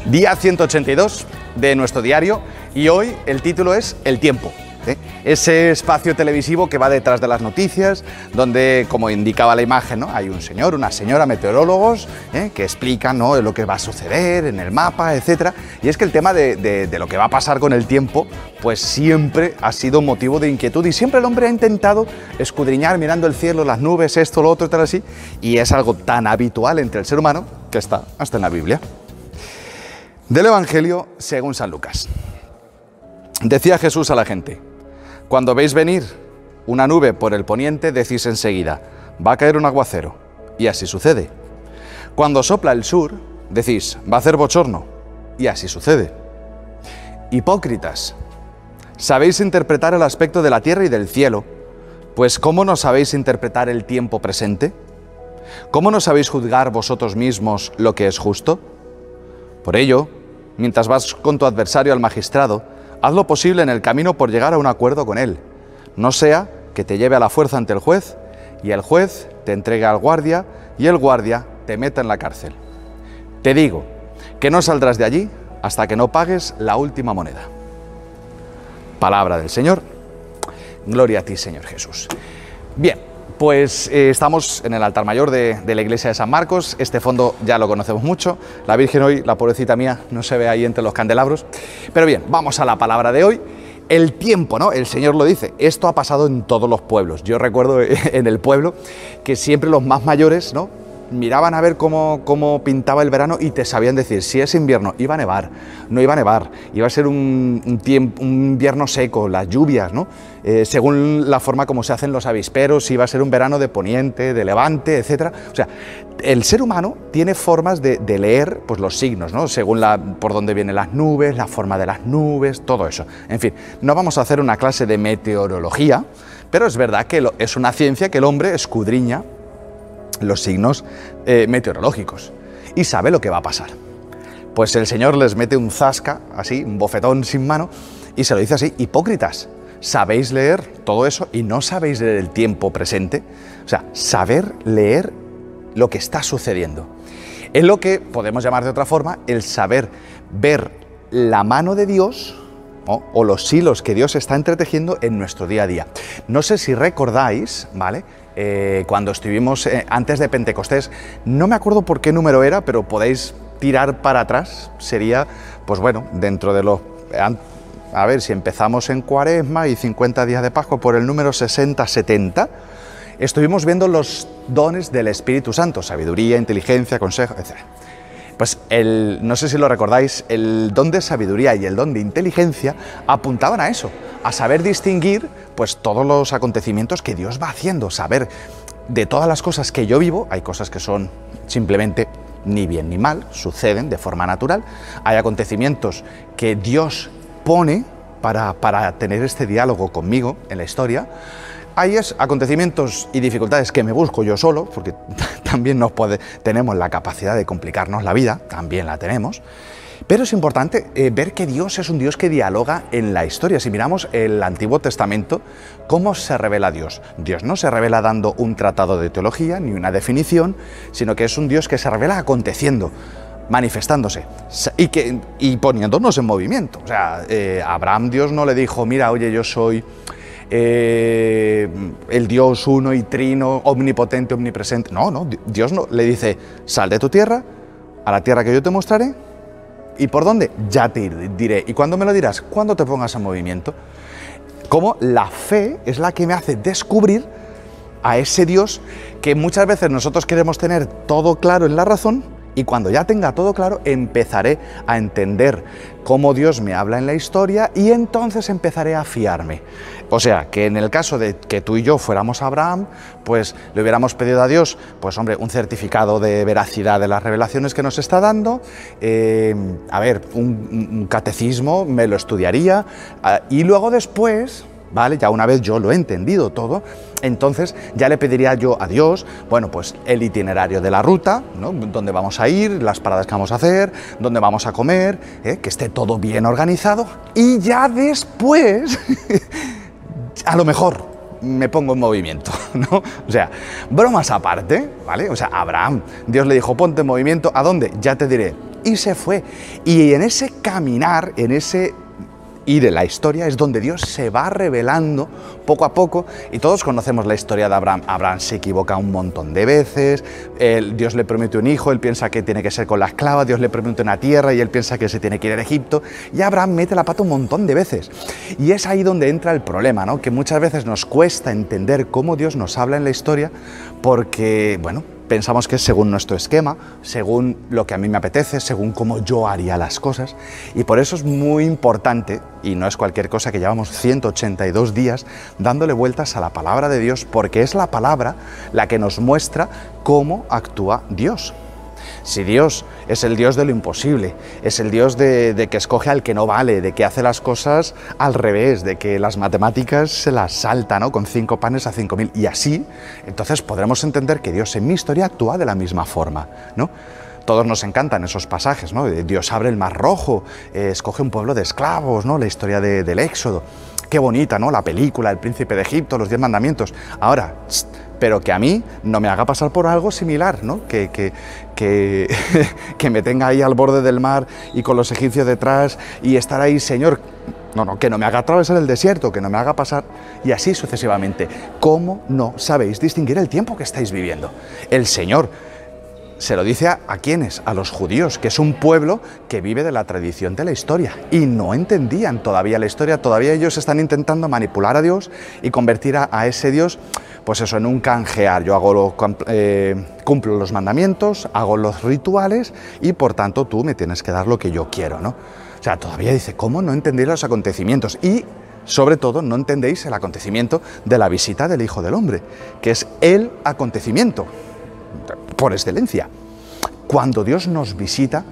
Día 182 de nuestro diario y hoy el título es El tiempo. Ese espacio televisivo que va detrás de las noticias, donde, como indicaba la imagen, ¿no?, hay un señor, una señora, meteorólogos, que explican, ¿no?, lo que va a suceder en el mapa, etc. Y es que el tema de lo que va a pasar con el tiempo, pues siempre ha sido motivo de inquietud y siempre el hombre ha intentado escudriñar mirando el cielo, las nubes, esto, lo otro, tal así, y es algo tan habitual entre el ser humano que está hasta en la Biblia. Del Evangelio según San Lucas. Decía Jesús a la gente: cuando veis venir una nube por el poniente, decís enseguida, va a caer un aguacero, y así sucede. Cuando sopla el sur, decís, va a hacer bochorno, y así sucede. Hipócritas, sabéis interpretar el aspecto de la tierra y del cielo, pues ¿cómo no sabéis interpretar el tiempo presente? ¿Cómo no sabéis juzgar vosotros mismos lo que es justo? Por ello, mientras vas con tu adversario al magistrado, haz lo posible en el camino por llegar a un acuerdo con él. No sea que te lleve a la fuerza ante el juez, y el juez te entregue al guardia, y el guardia te meta en la cárcel. Te digo que no saldrás de allí hasta que no pagues la última moneda. Palabra del Señor. Gloria a ti, Señor Jesús. Bien, pues estamos en el altar mayor de la iglesia de San Marcos. Este fondo ya lo conocemos mucho. La Virgen hoy, la pobrecita mía, no se ve ahí entre los candelabros. Pero bien, vamos a la palabra de hoy. El tiempo, ¿no? El Señor lo dice. Esto ha pasado en todos los pueblos. Yo recuerdo en el pueblo que siempre los más mayores, ¿no?, miraban a ver cómo pintaba el verano y te sabían decir si es invierno, iba a nevar, no iba a nevar, iba a ser un invierno seco, las lluvias, ¿no? Según la forma como se hacen los avisperos, si iba a ser un verano de poniente, de levante, etc. O sea, el ser humano tiene formas de leer, pues, los signos, ¿no?, según por dónde vienen las nubes, la forma de las nubes, todo eso. En fin, no vamos a hacer una clase de meteorología, pero es verdad que es una ciencia que el hombre escudriña los signos meteorológicos y sabe lo que va a pasar. Pues el Señor les mete un zasca, así, un bofetón sin mano, y se lo dice así: hipócritas, ¿sabéis leer todo eso y no sabéis leer el tiempo presente? O sea, saber leer lo que está sucediendo. Es lo que podemos llamar de otra forma el saber ver la mano de Dios, ¿no?, o los hilos que Dios está entretejiendo en nuestro día a día. No sé si recordáis, ¿vale?, cuando estuvimos antes de Pentecostés, no me acuerdo por qué número era, pero podéis tirar para atrás, sería, pues bueno, dentro de los... A ver, si empezamos en Cuaresma y 50 días de Pascua, por el número 60-70, estuvimos viendo los dones del Espíritu Santo, sabiduría, inteligencia, consejo, etc. Pues no sé si lo recordáis, el don de sabiduría y el don de inteligencia apuntaban a eso, a saber distinguir, pues, todos los acontecimientos que Dios va haciendo, saber de todas las cosas que yo vivo. Hay cosas que son simplemente ni bien ni mal, suceden de forma natural. Hay acontecimientos que Dios pone para tener este diálogo conmigo en la historia. Hay acontecimientos y dificultades que me busco yo solo, porque también tenemos la capacidad de complicarnos la vida, también la tenemos. Pero es importante ver que Dios es un Dios que dialoga en la historia. Si miramos el Antiguo Testamento, ¿cómo se revela Dios? Dios no se revela dando un tratado de teología ni una definición, sino que es un Dios que se revela aconteciendo, manifestándose y poniéndonos en movimiento. O sea, a Abraham Dios no le dijo: mira, oye, yo soy el Dios uno y trino, omnipotente, omnipresente. No, Dios no le dice: sal de tu tierra, a la tierra que yo te mostraré. ¿Y por dónde? Ya te diré. ¿Y cuándo me lo dirás? Cuando te pongas en movimiento. Como la fe es la que me hace descubrir a ese Dios que muchas veces nosotros queremos tener todo claro en la razón, y cuando ya tenga todo claro, empezaré a entender cómo Dios me habla en la historia y entonces empezaré a fiarme. O sea, que en el caso de que tú y yo fuéramos Abraham, pues le hubiéramos pedido a Dios, pues hombre, un certificado de veracidad de las revelaciones que nos está dando, a ver, un catecismo, me lo estudiaría, y luego después, ¿vale?, ya una vez yo lo he entendido todo, entonces ya le pediría yo a Dios, bueno, pues el itinerario de la ruta, ¿no?, dónde vamos a ir, las paradas que vamos a hacer, dónde vamos a comer, que esté todo bien organizado, y ya después, a lo mejor me pongo en movimiento, ¿no? O sea, bromas aparte, ¿vale? O sea, Abraham, Dios le dijo: ponte en movimiento, ¿a dónde? Ya te diré. y se fue. Y en ese caminar, en ese ir en la historia, es donde Dios se va revelando poco a poco, y todos conocemos la historia de Abraham. Abraham se equivoca un montón de veces, Dios le promete un hijo, él piensa que tiene que ser con la esclava, Dios le promete una tierra y él piensa que se tiene que ir a Egipto, y Abraham mete la pata un montón de veces. Y es ahí donde entra el problema, ¿no? Que muchas veces nos cuesta entender cómo Dios nos habla en la historia, porque, bueno, pensamos que es según nuestro esquema, según lo que a mí me apetece, según cómo yo haría las cosas, y por eso es muy importante, y no es cualquier cosa, que llevamos 182 días dándole vueltas a la palabra de Dios, porque es la palabra la que nos muestra cómo actúa Dios. Si Dios es el Dios de lo imposible, es el Dios de que escoge al que no vale, de que hace las cosas al revés, de que las matemáticas se las salta, ¿no? Con 5 panes a 5.000, y así, entonces podremos entender que Dios en mi historia actúa de la misma forma, ¿no? Todos nos encantan esos pasajes, ¿no? Dios abre el mar rojo, escoge un pueblo de esclavos, ¿no? La historia del Éxodo. Qué bonita, ¿no? La película, El Príncipe de Egipto, los 10 mandamientos. Ahora, pero que a mí no me haga pasar por algo similar, ¿no? Que me tenga ahí al borde del mar y con los egipcios detrás y estar ahí, Señor, no, que no me haga atravesar el desierto, que no me haga pasar, y así sucesivamente. ¿Cómo no sabéis distinguir el tiempo que estáis viviendo? El Señor se lo dice ¿a quiénes? A los judíos, que es un pueblo que vive de la tradición de la historia, y no entendían todavía la historia, todavía ellos están intentando manipular a Dios y convertir a ese Dios, pues eso, en un canjear. Yo cumplo los mandamientos, hago los rituales y por tanto tú me tienes que dar lo que yo quiero, ¿no? O sea, todavía dice, ¿cómo no entendéis los acontecimientos? Y sobre todo no entendéis el acontecimiento de la visita del Hijo del Hombre, que es el acontecimiento por excelencia. Cuando Dios nos visita,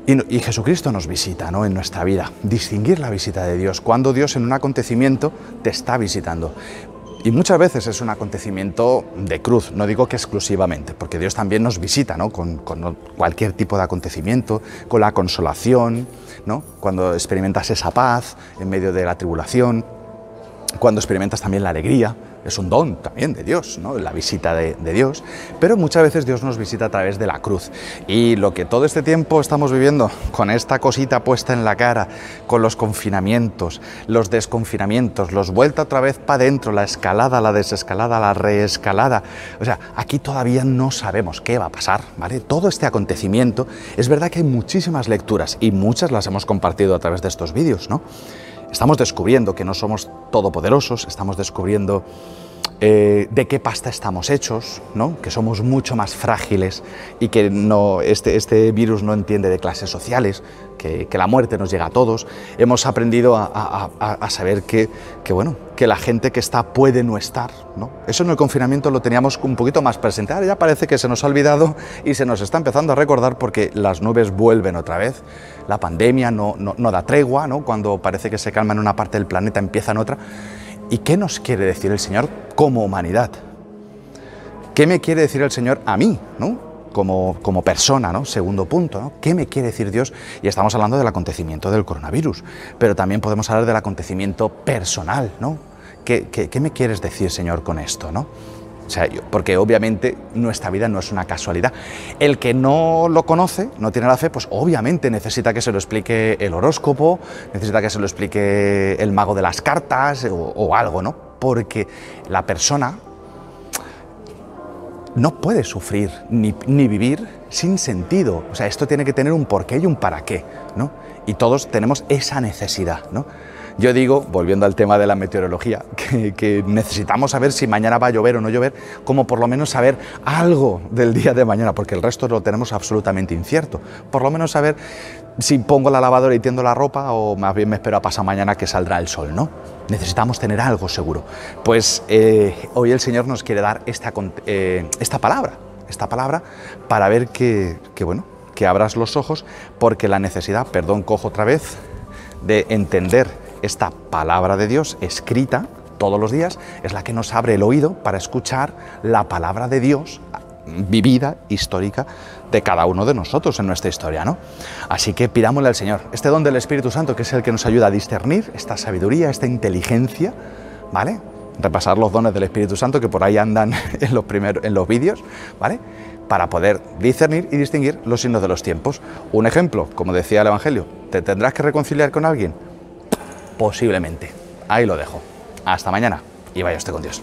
y Jesucristo nos visita, ¿no? En nuestra vida, distinguir la visita de Dios, cuando Dios en un acontecimiento te está visitando. Y muchas veces es un acontecimiento de cruz, no digo que exclusivamente, porque Dios también nos visita, ¿no? Con cualquier tipo de acontecimiento, con la consolación, ¿no? Cuando experimentas esa paz en medio de la tribulación, cuando experimentas también la alegría. Es un don también de Dios, ¿no? La visita de Dios, pero muchas veces Dios nos visita a través de la cruz. Y lo que todo este tiempo estamos viviendo, con esta cosita puesta en la cara, con los confinamientos, los desconfinamientos, los vuelta otra vez para adentro, la escalada, la desescalada, la reescalada. O sea, aquí todavía no sabemos qué va a pasar, ¿vale? Todo este acontecimiento, es verdad que hay muchísimas lecturas y muchas las hemos compartido a través de estos vídeos, ¿no? Estamos descubriendo que no somos todopoderosos, estamos descubriendo de qué pasta estamos hechos, ¿no? Que somos mucho más frágiles y que no, este virus no entiende de clases sociales, que la muerte nos llega a todos. Hemos aprendido a saber que la gente que está puede no estar, ¿no? Eso en el confinamiento lo teníamos un poquito más presente. Ahora ya parece que se nos ha olvidado y se nos está empezando a recordar porque las nubes vuelven otra vez. La pandemia no da tregua, ¿no? Cuando parece que se calma en una parte del planeta, empieza en otra. ¿Y qué nos quiere decir el Señor como humanidad? ¿Qué me quiere decir el Señor a mí, ¿no? Como persona, ¿no? Segundo punto, ¿no? ¿Qué me quiere decir Dios? Y estamos hablando del acontecimiento del coronavirus, pero también podemos hablar del acontecimiento personal, ¿no? ¿Qué me quieres decir, Señor, con esto, ¿no? O sea, porque obviamente nuestra vida no es una casualidad. El que no lo conoce, no tiene la fe, pues obviamente necesita que se lo explique el horóscopo, necesita que se lo explique el mago de las cartas o algo, ¿no? Porque la persona no puede sufrir ni vivir sin sentido. O sea, esto tiene que tener un porqué y un para qué, ¿no? Y todos tenemos esa necesidad, ¿no? Yo digo, volviendo al tema de la meteorología, que necesitamos saber si mañana va a llover o no llover, como por lo menos saber algo del día de mañana, porque el resto lo tenemos absolutamente incierto. Por lo menos saber si pongo la lavadora y tiendo la ropa o más bien me espero a pasar mañana que saldrá el sol, ¿no? Necesitamos tener algo seguro. Pues hoy el Señor nos quiere dar esta palabra para ver que abras los ojos, porque la necesidad, perdón, cojo otra vez, de entender esta palabra de Dios escrita todos los días, es la que nos abre el oído para escuchar la palabra de Dios vivida, histórica, de cada uno de nosotros en nuestra historia, ¿no? Así que pidámosle al Señor este don del Espíritu Santo, que es el que nos ayuda a discernir esta sabiduría, esta inteligencia, ¿vale? Repasar los dones del Espíritu Santo que por ahí andan en los vídeos, ¿vale? para poder discernir y distinguir los signos de los tiempos. Un ejemplo, como decía el Evangelio, ¿te tendrás que reconciliar con alguien? Posiblemente. Ahí lo dejo. Hasta mañana y vaya usted con Dios.